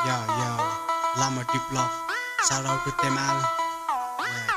Yo, Lama Deep Love. Shout out to Temal. Yeah.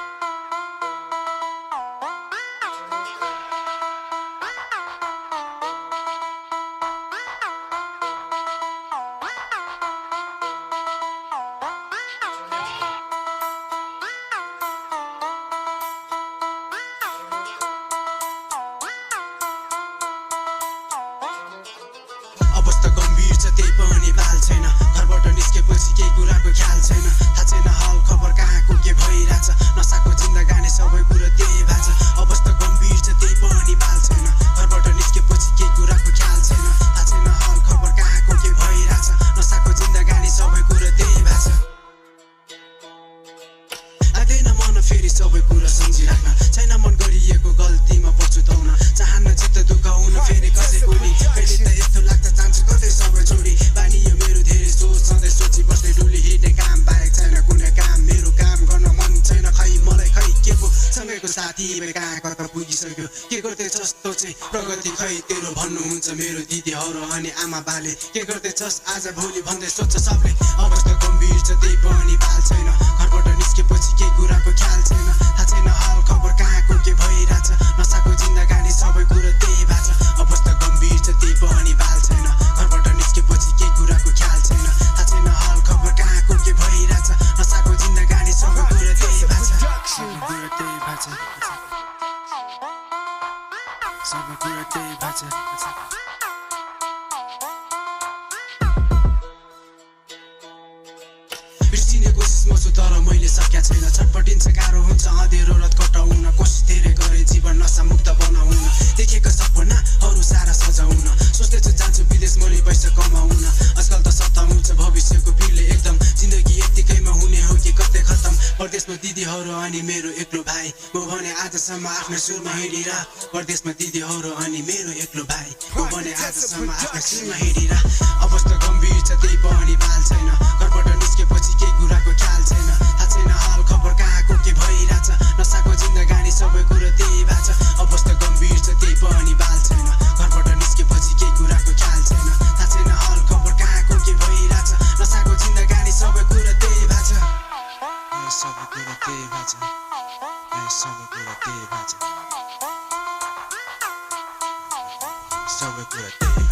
अवस्था गम्भीर छ त्यही पनि बाल छैन घरबाट निस्केपछि केही कुराको ख्याल छैन थाहा छैन हाल खबर कहाँको के भइरहेछ नसाको जिन्दगानी सबै कुरा त्यही भएको छ अवस्था गम्भीर छ त्यही पनि बाल छैन घरबाट निस्केपछि केही कुराको ख्याल छैन थाहा छैन हाल खबर कहाँको के भइरहेछ नसाको जिन्दगानी सबै कुरा त्यही भएको छ लाग्दैन मन फेरि सबै कुरा सम्झिराख्न छैन मन गरिएको गल्तीमा पछुताउन चाहन्न चित्त दुखाउन फेरि कसैको नि कहिले त यस्तो लाग्छ चान्छु कतै सबै छोडी बानी यो मेरो धेरै सोच सधैँ सोची बस्दै डुली हिँड्ने काम बाहेक छैन कुनै काम मेरो काम गर्न मन छैन खै मलाई खै के पो सँगैको साथी कहाँ कता पुगिसक्यो के गर्दैछस् तँ चाहिँ प्रगति खै तेरो भन्नुहुन्छ मेरो दिदीहरू अनि आमा बाले के गर्दैछस् आज भोलि भन्दै सोध्छ सबले अवस्था गम्भीर छ त्यही पनि बाल छैन घरबाट निस्केपछि केही कुराको ख्याल छैन थाहा छैन हाल खबर कहाँको के भइरहेछ नसाको जिन्दगानी सबै कुरा त्यही भएको छ अवस्था गम्भीर छ त्यही पनि बाल छैन घरबाट निस्केपछि केही कुराको ख्याल छैन थाहा छैन हाल खबर कहाँको के भइरहेछ नसाको जिन्दगानी सबै कुरा त्यही भएको छ सबै कुरा त्यही भएको छ बिर्सिने कोसिस म छु तर मैले सकेका छैन छटपटिन्छ गाह्रो हुन्छ अँधेरो रात कटाउन कोसिस धेरै गरे जीवन नशा मुक्त बनाउन देखेको सपनाहरू सारा सजाउन सोच्दैछु जान्छु विदेश मैले पैसा कमाउन आजकल त सताउँछ भविष्यको पिरले एकदम जिन्दगी यत्तिकैमा हुने हो कि कतै खतम परदेशमा दिदीहरू अनि मेरो एक्लो भाइ हो भने आजसम्म आफ्नो सुरमा हिँडिरा परदेशमा दिदीहरू अनि मेरो एक्लो भाइ हो भने आजसम्म आफ्नो सुरमा हिँडिरा अवस्था गम्भीर छ त्यही पनि बाल छैन घरबाट निस्केपछि केही कुराको ख्याल छैन थाहा छैन हाल खबर कहाँको के भइरहेछ नसाको जिन्दगानी सबै कुरा त्यही भएको छ अवस्था गम्भीर छ त्यही पनि बाल छैन घरबाट निस्केपछि केही कुराको ख्याल छैन थाहा छैन हाल खबर कहाँको के भइरहेछ नसाको जिन्दगानी सबै कुरा त्यही भएको छ सबै कुरा त्यही भएको छ सबै कुरा त्यही भएको छ सबै कुरा त्यही